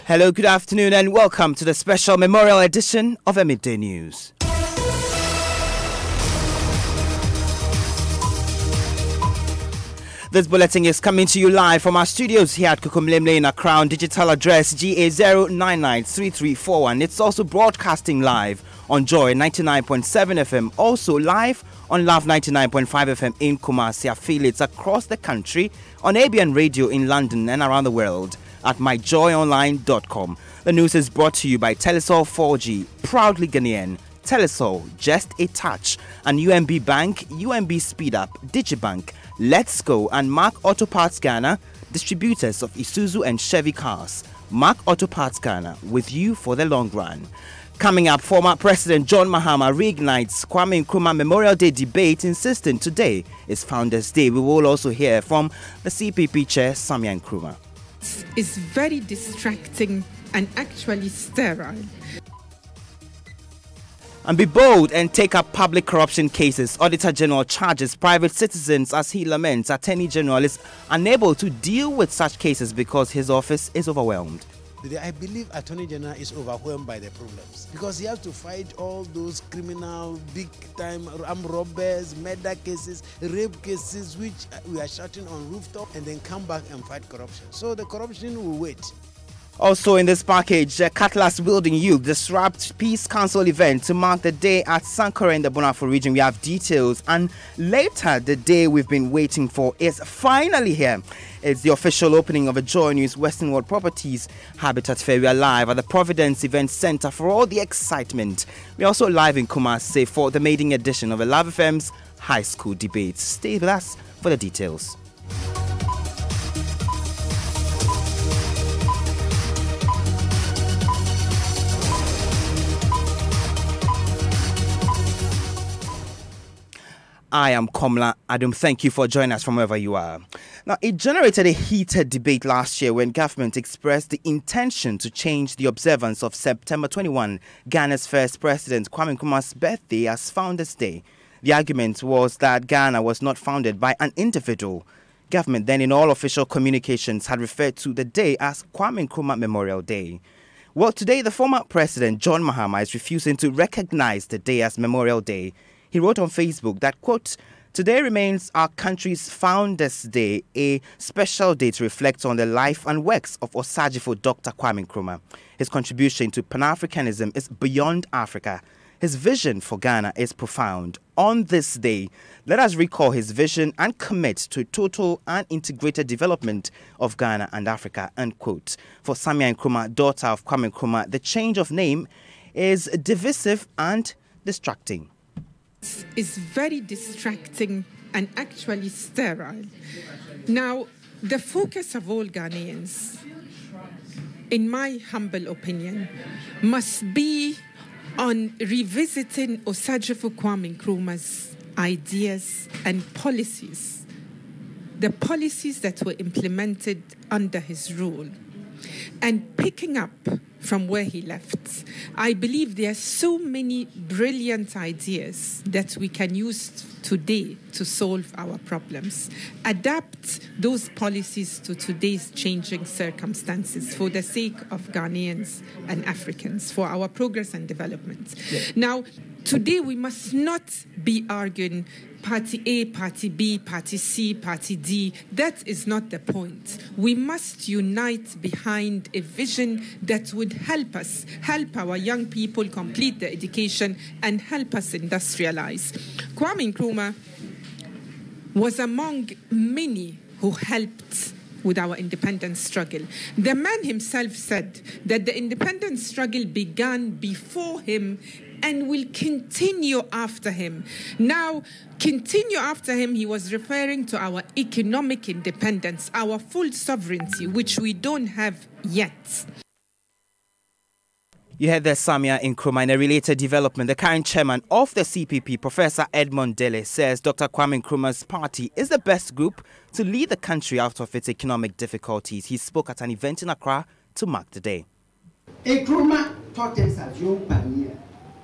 Hello, good afternoon, and welcome to the special memorial edition of Midday News. This bulletin is coming to you live from our studios here at Kukumlemle in Accra on digital address GA0993341. It's also broadcasting live on Joy 99.7 FM, also live on Love 99.5 FM in Kumasi, affiliates across the country, on ABN Radio in London and around the world at myjoyonline.com. The news is brought to you by Telesol 4G, proudly Ghanaian, Telesol, just a touch, and UMB Bank, UMB Speed Up, Digibank, Let's Go, and Mark Auto Parts Ghana, distributors of Isuzu and Chevy cars. Mark Auto Parts Ghana, with you for the long run. Coming up, former President John Mahama reignites Kwame Nkrumah Memorial Day debate, insisting today is Founders Day. We will also hear from the CPP chair, Samia Nkrumah. It's very distracting and actually sterile. And be bold and take up public corruption cases. Auditor General charges private citizens as he laments Attorney General is unable to deal with such cases because his office is overwhelmed. I believe Attorney General is overwhelmed by the problems because he has to fight all those criminal, big-time armed robbers, murder cases, rape cases, which we are shouting on rooftop, and then come back and fight corruption. So the corruption will wait. Also in this package, Cutlass Building Youth disrupt Peace Council event to mark the day at Sankore in the Bonafo region. We have details, and later the day we've been waiting for is finally here. It's the official opening of a Joy News Western World Properties Habitat Fair. We are live at the Providence Event Center for all the excitement. We're also live in Kumasi for the maiden edition of a Love FM's High School Debates. Stay with us for the details. I am Komla Adam. Thank you for joining us from wherever you are. Now, it generated a heated debate last year when government expressed the intention to change the observance of September 21, Ghana's first president Kwame Nkrumah's birthday, as Founders Day. The argument was that Ghana was not founded by an individual. Government then, in all official communications, had referred to the day as Kwame Nkrumah Memorial Day. Well, today, the former president, John Mahama, is refusing to recognize the day as Memorial Day. He wrote on Facebook that, quote, "Today remains our country's Founders Day, a special day to reflect on the life and works of Osajifo Dr. Kwame Nkrumah. His contribution to Pan-Africanism is beyond Africa. His vision for Ghana is profound. On this day, let us recall his vision and commit to total and integrated development of Ghana and Africa," unquote. For Samia Nkrumah, daughter of Kwame Nkrumah, the change of name is divisive and distracting. Is very distracting and actually sterile. Now, the focus of all Ghanaians, in my humble opinion, must be on revisiting Osajifo Kwame Nkrumah's ideas and policies, the policies that were implemented under his rule, and picking up from where he left. I believe there are so many brilliant ideas that we can use today to solve our problems. Adapt those policies to today's changing circumstances for the sake of Ghanaians and Africans, for our progress and development. Yeah. Now, today we must not be arguing Party A, Party B, Party C, Party D. That is not the point. We must unite behind a vision that would help us, help our young people complete their education and help us industrialize. Kwame Nkrumah was among many who helped with our independence struggle. The man himself said that the independence struggle began before him and will continue after him. Now, continue after him, he was referring to our economic independence, our full sovereignty, which we don't have yet. You heard there Samia Nkrumah. In a related development, the current chairman of the CPP, Professor Edmond Dele, says Dr. Kwame Nkrumah's party is the best group to lead the country out of its economic difficulties. He spoke at an event in Accra to mark the day. Nkrumah taught us as young pioneer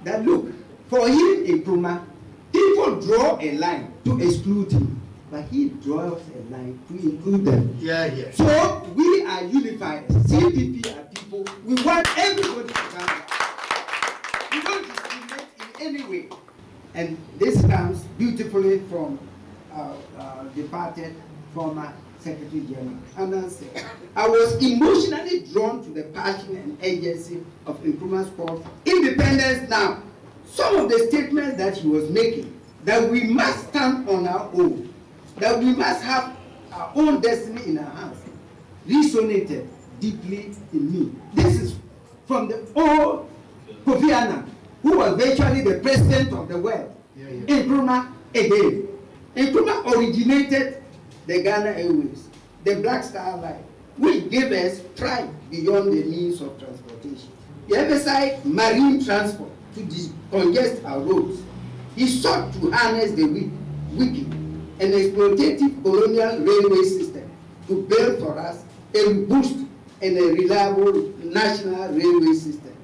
that look, for him, Nkrumah, people draw a line to exclude him. but he draws a line to include them. Yeah, yeah. So we are unified. CPP are people. We want everybody to come back. We don't discriminate in any way. And this comes beautifully from departed former Secretary General. I was emotionally drawn to the passion and agency of Nkrumah's call for independence now. Some of the statements that he was making, that we must stand on our own, that we must have our own destiny in our hands, resonated deeply in me. This is from the old Kofi Annan, who was virtually the president of the world. Nkrumah again. Nkrumah originated the Ghana Airways, the Black Star Line, which gave us pride beyond the means of transportation. He emphasized marine transport to decongest our roads. He sought to harness the wicked and exploitative colonial railway system to build for us a robust and a reliable national railway system.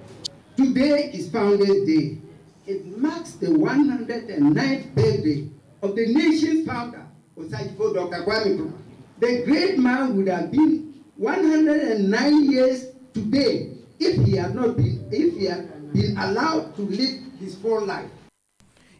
Today is Founders Day. It marks the 109th birthday of the nation's founder, Osajifo Dr. Kwame Nkrumah. The great man would have been 109 years today if he had been allowed to live his full life.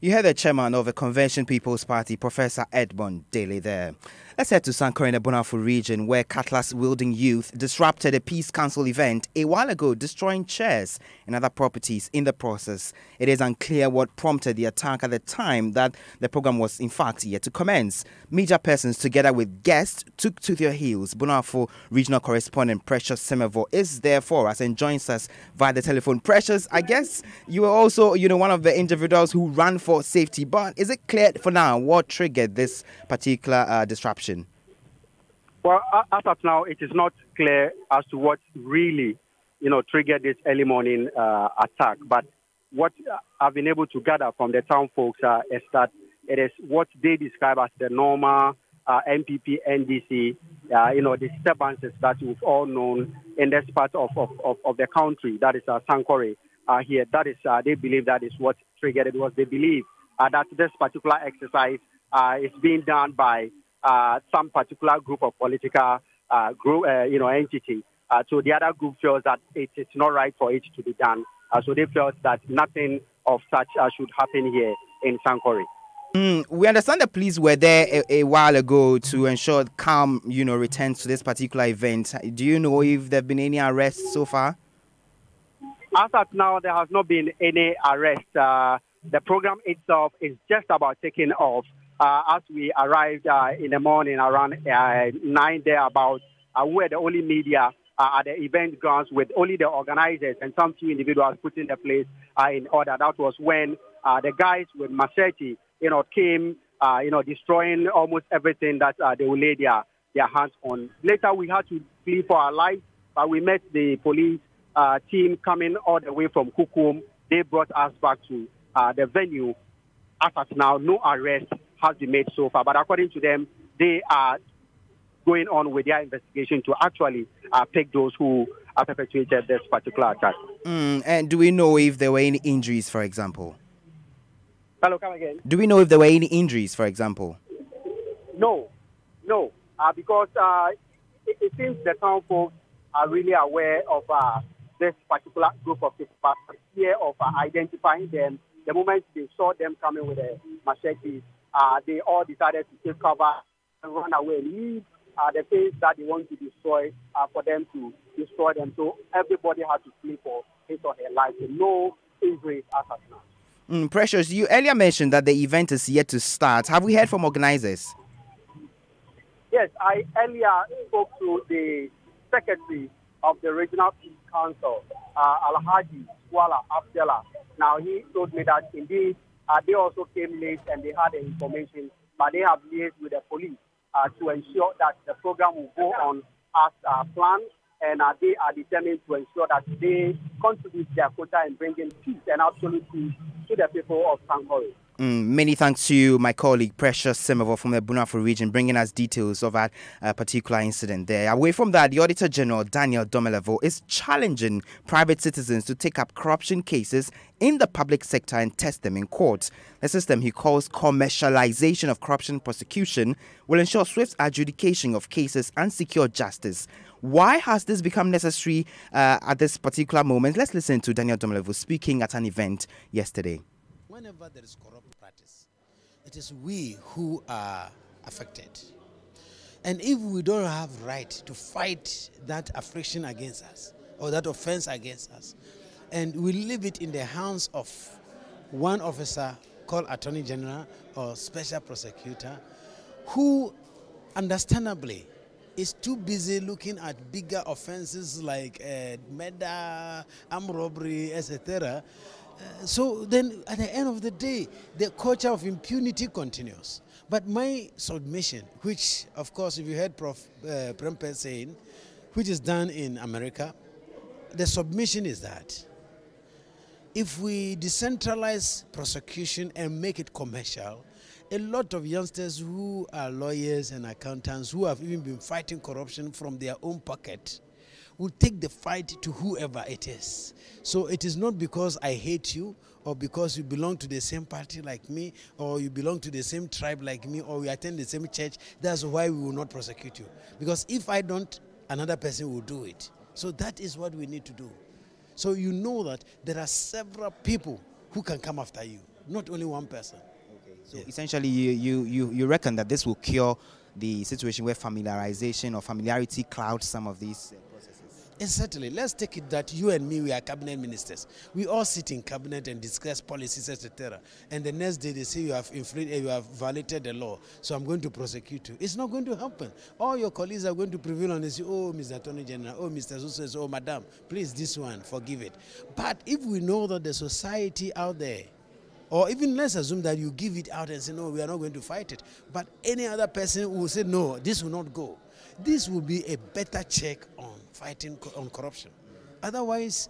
You heard the chairman of the Convention People's Party, Professor Edmund Daly there. Let's head to Sankore in the Bonafo region, where cutlass-wielding youth disrupted a Peace Council event a while ago, destroying chairs and other properties in the process. It is unclear what prompted the attack at the time that the program was in fact yet to commence. Media persons, together with guests, took to their heels. Bonafo regional correspondent Precious Semevo is there for us and joins us via the telephone. Precious, I guess you were also, one of the individuals who ran for safety, but is it clear for now what triggered this particular disruption? Well, as of now, it is not clear as to what really, triggered this early morning attack. But what I've been able to gather from the town folks is that it is what they describe as the normal NPP, NDC, the disturbances that we've all known in this part of the country. That is Sankore here. That is, they believe that is what triggered it. Was they believe that this particular exercise is being done by some particular group of political entity. So the other group feels that it is not right for it to be done. So they felt that nothing of such should happen here in Sankore. We understand the police were there a while ago to ensure calm, returns to this particular event. Do you know if there have been any arrests so far? As of now, there has not been any arrest. The program itself is just about taking off. As we arrived in the morning around 9 there about, where the only media at the event grounds with only the organizers and some few individuals putting the place in order. That was when the guys with machete, came, destroying almost everything that they will lay their hands on. Later, we had to flee for our lives, but we met the police team coming all the way from Kukum. They brought us back to the venue. As of now, no arrest has been made so far, but according to them, they are going on with their investigation to actually pick those who perpetrated this particular attack. And do we know if there were any injuries, for example? Hello, come again. Do we know if there were any injuries, for example? No, because it seems the town folks are really aware of this particular group of people, fear of identifying them. The moment they saw them coming with a machete, they all decided to take cover and run away and leave the things that they want to destroy for them to destroy them. So everybody had to flee for his or her life. So no injuries as of now. Precious, you earlier mentioned that the event is yet to start. Have we heard from organizers? Yes, I earlier spoke to the secretary of the Regional Peace Council, Alhaji Swala Abdullah. Now, he told me that indeed they also came late and they had the information, but they have liaised with the police to ensure that the program will go on as planned, and they are determined to ensure that they contribute their quota in bringing peace and absolute peace to the people of Sankore. Many thanks to you, my colleague Precious Semevo from the Bunafo region, bringing us details of that particular incident there. Away from that, the Auditor General, Daniel Domelevo, is challenging private citizens to take up corruption cases in the public sector and test them in court. The system he calls commercialization of corruption prosecution will ensure swift adjudication of cases and secure justice. Why has this become necessary at this particular moment? Let's listen to Daniel Domelevo speaking at an event yesterday. Whenever there is corrupt practice, it is we who are affected. And if we don't have right to fight that affliction against us or that offense against us, and we leave it in the hands of one officer called Attorney General or Special Prosecutor, who understandably is too busy looking at bigger offenses like murder, armed robbery, etc., so then at the end of the day, the culture of impunity continues. But my submission, which of course if you heard Prof. Prempe saying, which is done in America, the submission is that if we decentralize prosecution and make it commercial, a lot of youngsters who are lawyers and accountants who have even been fighting corruption from their own pocket will take the fight to whoever it is. So it is not because I hate you or because you belong to the same party like me or you belong to the same tribe like me or we attend the same church. That's why we will not prosecute you. Because if I don't, another person will do it. So that is what we need to do. So you know that there are several people who can come after you, not only one person. Okay. So essentially you reckon that this will cure the situation where familiarization or familiarity clouds some of these processes? And certainly, let's take it that you and me, we are cabinet ministers. We all sit in cabinet and discuss policies, etc. And the next day they say you have violated the law, so I'm going to prosecute you. It's not going to happen. All your colleagues are going to prevail on this. Oh, Mr. Attorney General, oh, Mr. Suses, oh, Madam, please, this one, forgive it. But if we know that the society out there, or even let's assume that you give it out and say, no, we are not going to fight it. But any other person will say, no, this will not go. This will be a better check on fighting on corruption. Otherwise,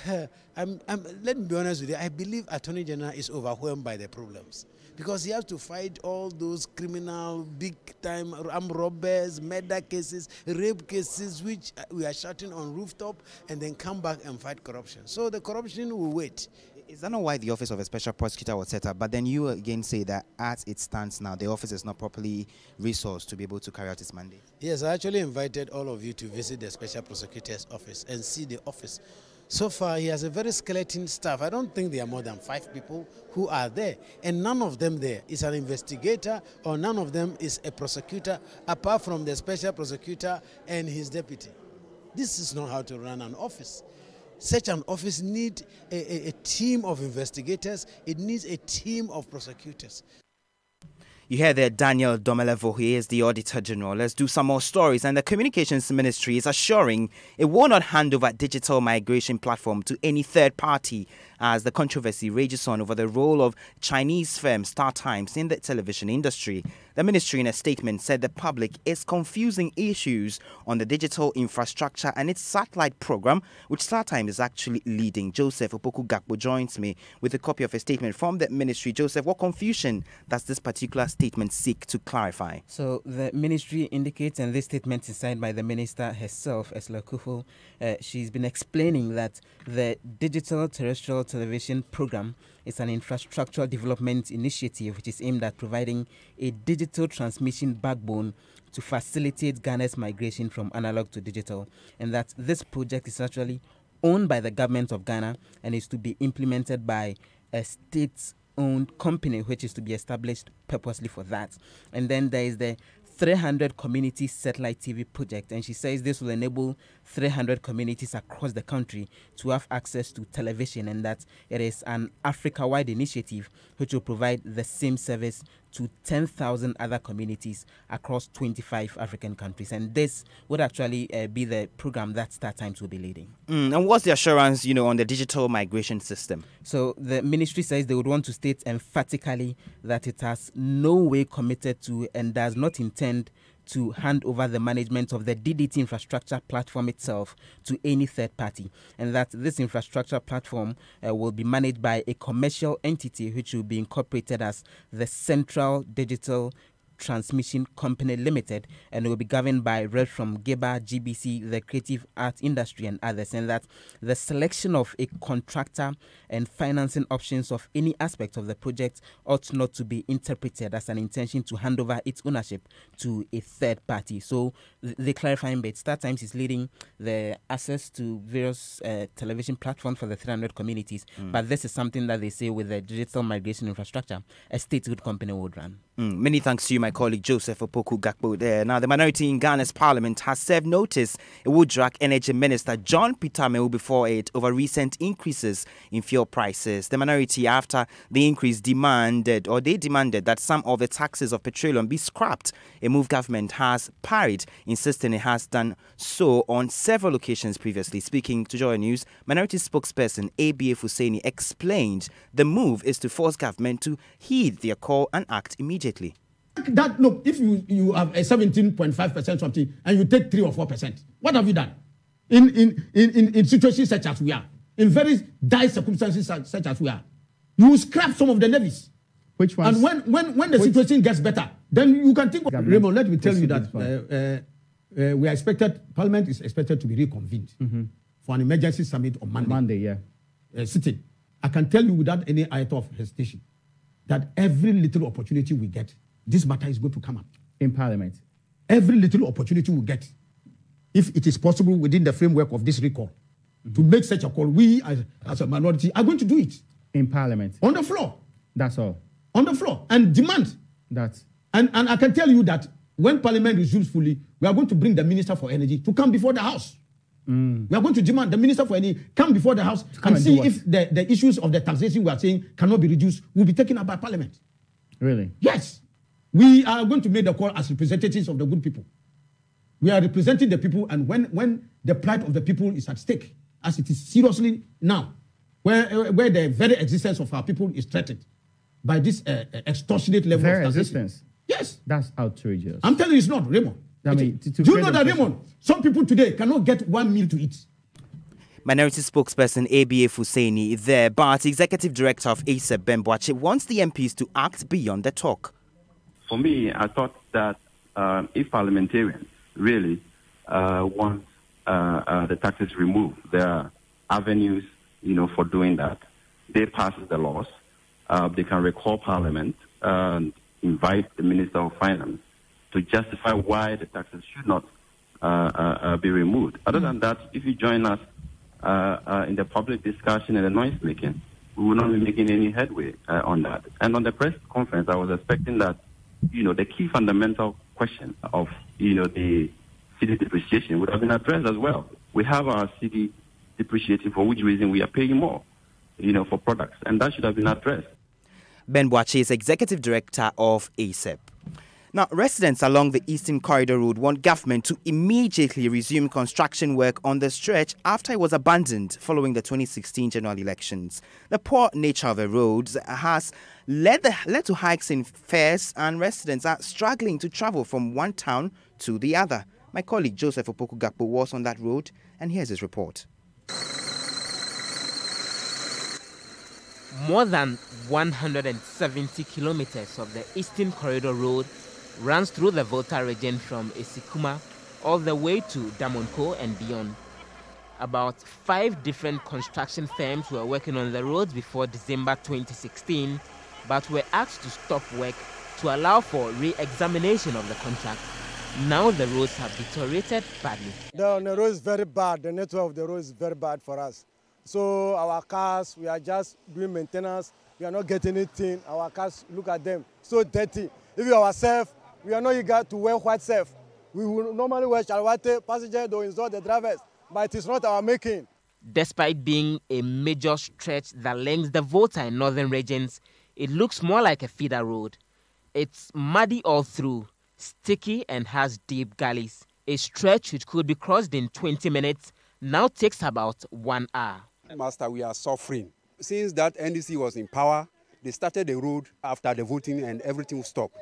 let me be honest with you, I believe Attorney General is overwhelmed by the problems. Because he has to fight all those criminal, big-time armed robbers, murder cases, rape cases, which we are shouting on rooftop, and then come back and fight corruption. So the corruption will wait. Is that not why the Office of a Special Prosecutor was set up? But then you again say that as it stands now, the office is not properly resourced to be able to carry out its mandate. Yes, I actually invited all of you to visit the Special Prosecutor's office and see the office. So far, he has a very skeleton staff. I don't think there are more than 5 people who are there. And none of them there is an investigator or none of them is a prosecutor apart from the Special Prosecutor and his deputy. This is not how to run an office. Such an office needs a team of investigators. It needs a team of prosecutors. You hear there Daniel Domelevo, he is the Auditor General. Let's do some more stories. And the Communications Ministry is assuring it will not hand over digital migration platform to any third party as the controversy rages on over the role of Chinese firm StarTimes in the television industry. The ministry in a statement said the public is confusing issues on the digital infrastructure and its satellite program, which StarTimes is actually leading. Joseph Opoku Gakpo joins me with a copy of a statement from the ministry. Joseph, what confusion does this particular statement seek to clarify? So the ministry indicates, and this statement is signed by the minister herself, Esla Kufo, she's been explaining that the digital terrestrial television program is an infrastructural development initiative which is aimed at providing a digital transmission backbone to facilitate Ghana's migration from analog to digital, and that this project is actually owned by the government of Ghana and is to be implemented by a state-owned company which is to be established purposely for that. And then there is the 300 community satellite TV project, and she says this will enable 300 communities across the country to have access to television, and that it is an Africa-wide initiative which will provide the same service to 10,000 other communities across 25 African countries. And this would actually be the program that StarTimes will be leading. And what's the assurance, on the digital migration system? So the ministry says they would want to state emphatically that it has no way committed to and does not intend to hand over the management of the DDT infrastructure platform itself to any third party, and that this infrastructure platform will be managed by a commercial entity which will be incorporated as the Central Digital Transmission Company Limited, and it will be governed by reps from GEBA, GBC, the creative art industry, and others, and that the selection of a contractor and financing options of any aspect of the project ought not to be interpreted as an intention to hand over its ownership to a third party. So the clarifying bit, StarTimes is leading the access to various television platforms for the 300 communities, but this is something that they say with the digital migration infrastructure, a state-owned company would run. Many thanks to you, my colleague Joseph Opoku Gakpo there. Now, the minority in Ghana's parliament has served notice it would drag Energy Minister John Pitame before it over recent increases in fuel prices. The minority, after the increase, demanded that some of the taxes of petroleum be scrapped, a move government has parried, insisting it has done so on several occasions previously. Speaking to Joy News, minority spokesperson ABA Husseini explained the move is to force government to heed their call and act immediately. That look, if you have a 17.5% something and you take 3 or 4%, what have you done? In situations such as we are, in very dire circumstances such as we are, you scrap some of the levies. Which ones? And when the situation gets better, then you can think of Raymond, let me tell you that we are expected, Parliament is expected to be reconvened for an emergency summit on Monday. Monday, yeah. Sitting. I can tell you without any iota of hesitation that every little opportunity we get, this matter is going to come up. In Parliament? Every little opportunity we get, if it is possible within the framework of this recall, to make such a call, we as a minority are going to do it. In Parliament? On the floor. That's all? On the floor. And demand. That. And I can tell you that when Parliament resumes fully, we are going to bring the Minister for Energy to come before the House. We are going to demand the Minister for Energy come before the House and see if the issues of the taxation we are saying cannot be reduced will be taken up by Parliament. Really? Yes. We are going to make the call as representatives of the good people. We are representing the people, and when the plight of the people is at stake, as it is seriously now, where the very existence of our people is threatened by this extortionate level very of taxation. existence? Yes. That's outrageous. I'm telling you it's not, Raymond. I mean, do you know that, Raymond, some people today cannot get one meal to eat? Minority spokesperson ABA Husseini there, but Executive Director of ASEP Ben Boakye wants the MPs to act beyond the talk. For me, I thought that if parliamentarians really want the taxes removed, there are avenues, for doing that. They pass the laws. They can recall Parliament and invite the Minister of Finance to justify why the taxes should not be removed. Other than that, if you join us in the public discussion and the noise making, we will not be making any headway on that. And on the press conference, I was expecting that, the key fundamental question of, the cedi depreciation would have been addressed as well. We have our cedi depreciating, for which reason we are paying more, for products, and that should have been addressed. Ben Boakye is Executive Director of ASEP. Now, residents along the Eastern Corridor Road want government to immediately resume construction work on the stretch after it was abandoned following the 2016 general elections. The poor nature of the roads has led to hikes in fares, and residents are struggling to travel from one town to the other. My colleague Joseph Opoku Gakpo was on that road, and here's his report. More than 170 kilometers of the Eastern Corridor Road runs through the Volta region from Esikuma all the way to Damonko and beyond. About 5 different construction firms were working on the roads before December 2016, but were asked to stop work to allow for re-examination of the contract. Now the roads have deteriorated badly. The road is very bad. The network of the road is very bad for us. So our cars, we are just doing maintenance. We are not getting anything. Our cars, look at them, so dirty. If you ourselves, we are not eager to wear white self. We will normally wear chalwate, passenger, though install the drivers, but it is not our making. Despite being a major stretch that links the Volta and northern regions, it looks more like a feeder road. It's muddy all through, sticky, and has deep gullies. A stretch which could be crossed in 20 minutes now takes about 1 hour. Master, we are suffering. Since that NDC was in power, they started the road after the voting and everything stopped.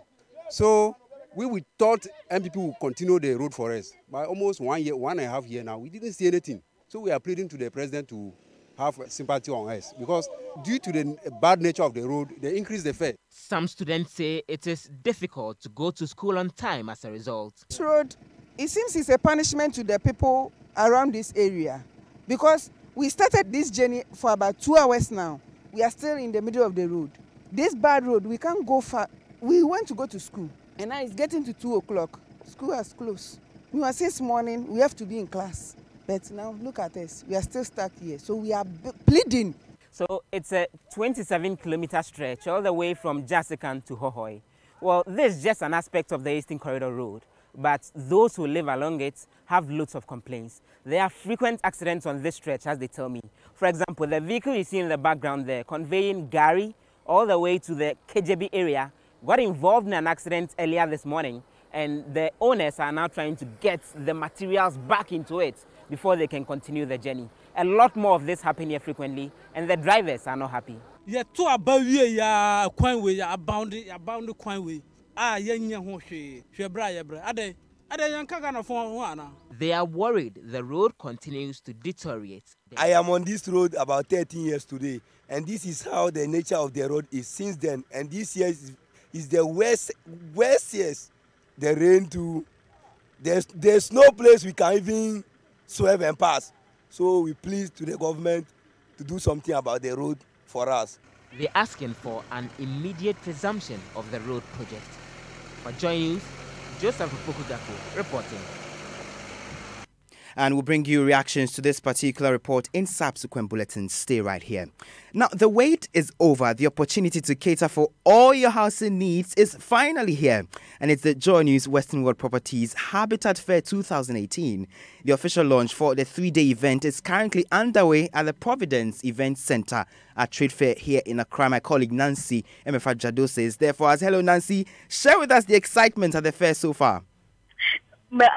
So We thought MPP would continue the road for us. By almost 1 year, 1.5 years now, we didn't see anything. So we are pleading to the president to have sympathy on us because due to the bad nature of the road, they increased the fare. Some students say it is difficult to go to school on time as a result. This road, it seems it's a punishment to the people around this area because we started this journey for about 2 hours now. We are still in the middle of the road. This bad road, we can't go far. We want to go to school and now it's getting to 2 o'clock. School has closed. We were since morning, we have to be in class. But now look at us, we are still stuck here. So we are pleading. So it's a 27-kilometer stretch all the way from Jasikan to Hohoi. Well, this is just an aspect of the Eastern Corridor Road, but those who live along it have loads of complaints. There are frequent accidents on this stretch, as they tell me. For example, the vehicle you see in the background there, conveying Gary all the way to the KJB area, got involved in an accident earlier this morning, and the owners are now trying to get the materials back into it before they can continue the journey. A lot more of this happen here frequently, and the drivers are not happy. They are worried the road continues to deteriorate. I am on this road about 13 years today, and this is how the nature of the road is since then. And this year is the worst years. The rain too. There's no place we can even swerve and pass. So we plead to the government to do something about the road for us. They're asking for an immediate resumption of the road project. For Joy News, Joseph Pokudako reporting. And we'll bring you reactions to this particular report in subsequent bulletins. Stay right here. Now, the wait is over. The opportunity to cater for all your housing needs is finally here. And it's the Joy News Western World Properties Habitat Fair 2018. The official launch for the 3-day event is currently underway at the Providence Event Center at Trade Fair here in Accra. My colleague Nancy Jadose is there for us. Hello, Nancy. Share with us the excitement at the fair so far.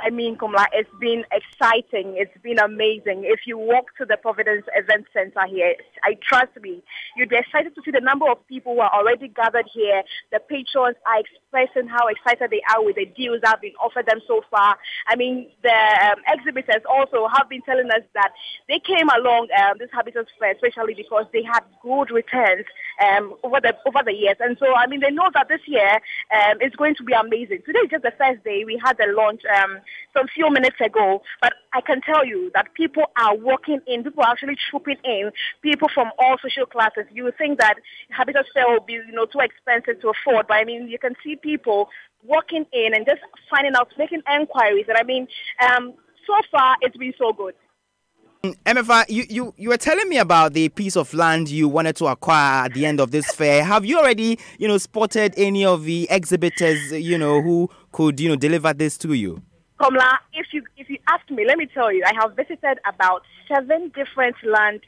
I mean, Komla, it's been exciting. It's been amazing. If you walk to the Providence Event Center here, trust me, you'd be excited to see the number of people who are already gathered here. The patrons are expressing how excited they are with the deals that have been offered them so far. I mean, the exhibitors also have been telling us that they came along this Habitat Fair, especially because they had good returns over the years. And so, I mean, they know that this year is going to be amazing. Today is just the first day. We had the launch some few minutes ago, but I can tell you that people are walking in. People are actually trooping in. People from all social classes. You would think that Habitat Fair will be, too expensive to afford, but I mean, you can see people walking in and just finding out, making enquiries. And I mean, so far it's been so good. MFA, you were telling me about the piece of land you wanted to acquire at the end of this fair. Have you already, spotted any of the exhibitors, who could, deliver this to you? Komla, if you ask me, let me tell you, I have visited about 7 different land,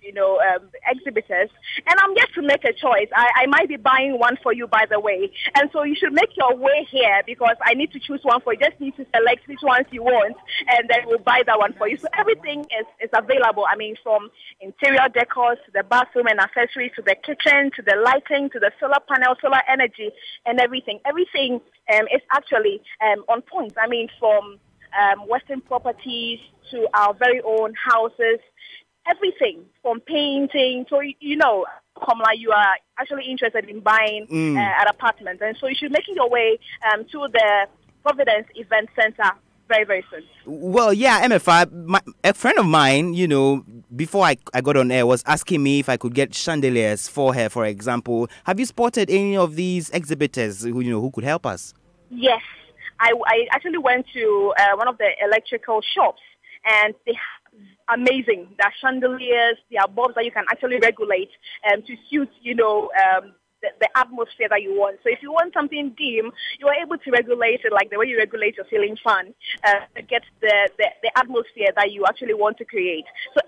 exhibitors, and I'm yet to make a choice. I might be buying one for you, by the way. And so you should make your way here because I need to choose one for you. You just need to select which ones you want, and then we'll buy that one for you. So everything is available. I mean, from interior decors to the bathroom and accessories to the kitchen to the lighting to the solar panel, solar energy, and everything. Everything is actually on point. I mean, from Western properties to our very own houses, everything from painting. So, Komla, you are actually interested in buying an apartment. And so you should make your way to the Providence Event Center very, very soon. Well, yeah, MFI, a friend of mine, before I got on air, was asking me if I could get chandeliers for her, for example. Have you spotted any of these exhibitors who could help us? Yes. I actually went to one of the electrical shops, and they have amazing. There are chandeliers, there are bulbs that you can actually regulate to suit, the atmosphere that you want. So if you want something dim, you are able to regulate it like the way you regulate your ceiling fan to get the atmosphere that you actually want to create. So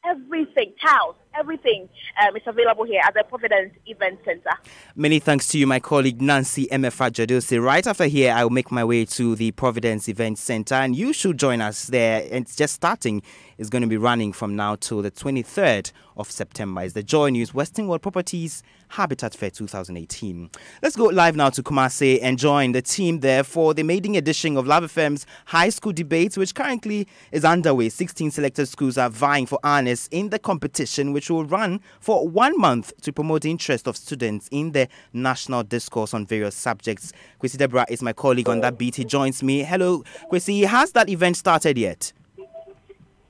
everything, tiles, everything is available here at the Providence Event Center. Many thanks to you, my colleague Nancy Jadose. Right after here, I will make my way to the Providence Event Center, and you should join us there. It's just starting. is going to be running from now till the 23rd of September. It's the Joy News Western World Properties Habitat Fair 2018. Let's go live now to Kumasi and join the team there for the maiden edition of Love FM's High School Debates, which currently is underway. 16 selected schools are vying for honors in the competition, which will run for 1 month to promote the interest of students in the national discourse on various subjects. Kwesi Deborah is my colleague on that beat. He joins me. Hello, Kwesi. Has that event started yet?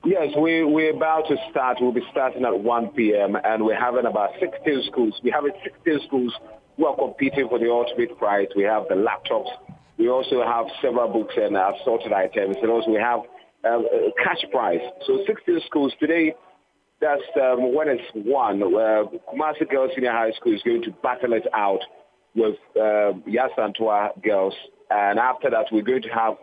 Yes, we're about to start. We'll be starting at 1 p.m. and we're having about 16 schools. We have 16 schools who are competing for the ultimate prize. We have the laptops. We also have several books and assorted items. And also we have a cash prize. So 16 schools today. That's when it's won. Kumasi Girls Senior High School is going to battle it out with Yasantua Girls. And after that, we're going to have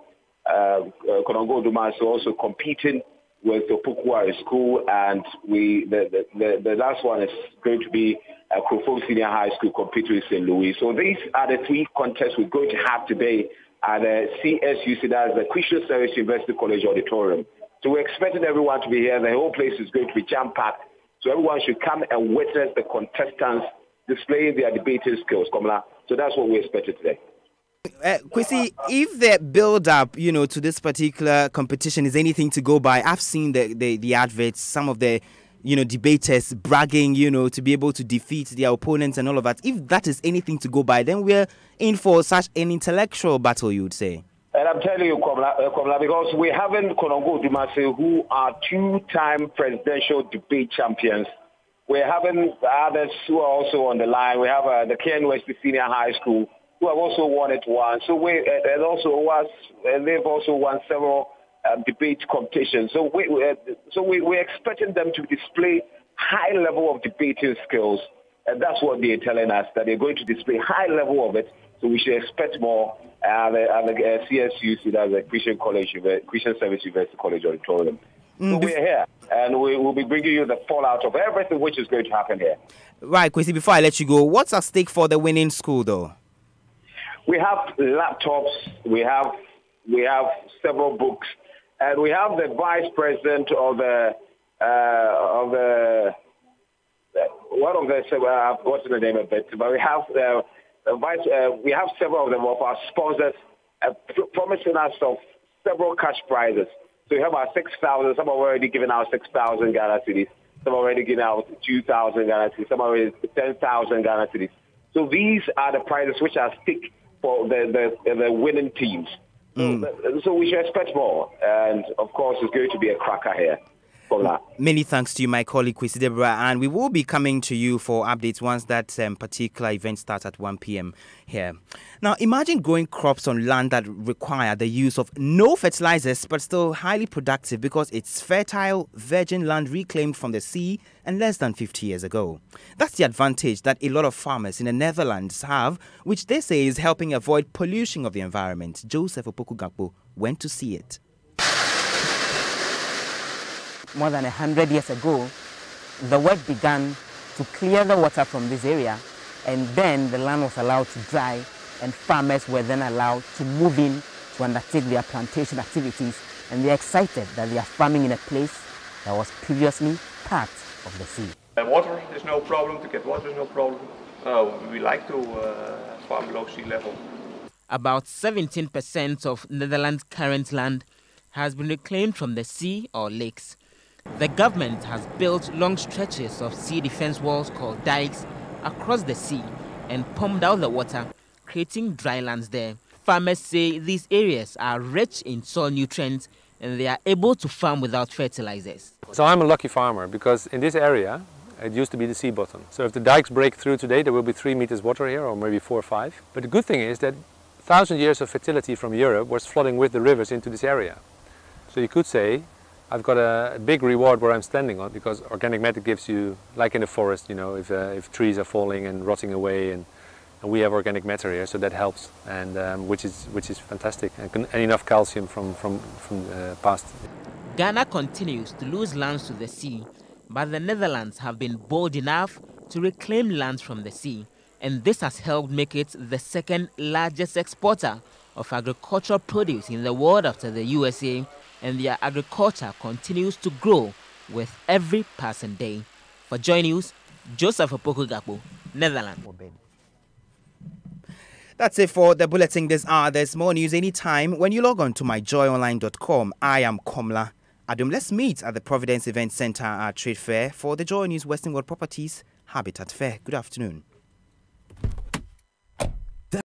Konongo Dumaso also competing with the Pukwa School, and the last one is going to be Krofo Senior High School competing with St. Louis. So these are the three contests we're going to have today at the CSUC, that's the Christian Service University College Auditorium. So we're expecting everyone to be here. The whole place is going to be jam-packed. So everyone should come and witness the contestants displaying their debating skills, Komla. So that's what we're expecting today. Kwesi, if the build-up, to this particular competition is anything to go by, I've seen the adverts, some of the, debaters bragging, to be able to defeat their opponents and all of that. If that is anything to go by, then we're in for such an intellectual battle, you would say. And I'm telling you, Komla, because we haven't Konongo Dumase, who are two-time presidential debate champions. We're having others who are also on the line. We have the Ken West Senior High School, who have also won it once. So they've also won several debate competitions. So we're expecting them to display high level of debating skills, and that's what they're telling us, that they're going to display high level of it. So we should expect more at the CSUC, that's the Christian Service University College Auditorium. So we're here, and we will be bringing you the fallout of everything which is going to happen here. Right, Kwesi, before I let you go, what's at stake for the winning school, though? We have laptops, we have several books, and we have the vice president of I've forgotten the name of it, but we have we have several of them of our sponsors promising us of several cash prizes. So we have our 6,000. Some are already giving out 6,000 Ghana cedis. Some are already giving out 2,000 Ghana cedis. Some are already 10,000 Ghana cedis. So these are the prizes which are stick for the winning teams. So we should expect more. And, of course, it's going to be a cracker here. Many thanks to you, my colleague Kwesi Deborah, and we will be coming to you for updates once that particular event starts at 1 p.m. here. Now, imagine growing crops on land that require the use of no fertilizers but still highly productive because it's fertile, virgin land reclaimed from the sea and less than 50 years ago. That's the advantage that a lot of farmers in the Netherlands have, which they say is helping avoid pollution of the environment. Joseph Opoku-Gakpo went to see it. More than 100 years ago, the work began to clear the water from this area, and then the land was allowed to dry, and farmers were then allowed to move in to undertake their plantation activities, and they're excited that they are farming in a place that was previously part of the sea. Water is no problem, to get water is no problem. We like to farm below sea level. About 17% of Netherlands' current land has been reclaimed from the sea or lakes. The government has built long stretches of sea defense walls called dikes across the sea and pumped out the water, creating dry lands there. Farmers say these areas are rich in soil nutrients and they are able to farm without fertilizers. So I'm a lucky farmer because in this area it used to be the sea bottom. So if the dikes break through today, there will be 3 meters water here, or maybe 4 or 5. But the good thing is that 1,000 years of fertility from Europe was flooding with the rivers into this area. So you could say I've got a big reward where I'm standing on, because organic matter gives you, like in the forest, if trees are falling and rotting away, and we have organic matter here, so that helps, and which is fantastic, and enough calcium from past. Ghana continues to lose lands to the sea, but the Netherlands have been bold enough to reclaim lands from the sea, and this has helped make it the second largest exporter of agricultural produce in the world after the USA, and their agriculture continues to grow with every passing day. For Joy News, Joseph Opoku-Gakpo, Netherlands. That's it for the bulletin this hour. There's more news anytime when you log on to myjoyonline.com. I am Komla Adam. Let's meet at the Providence Event Center at Trade Fair for the Joy News Western World Properties Habitat Fair. Good afternoon.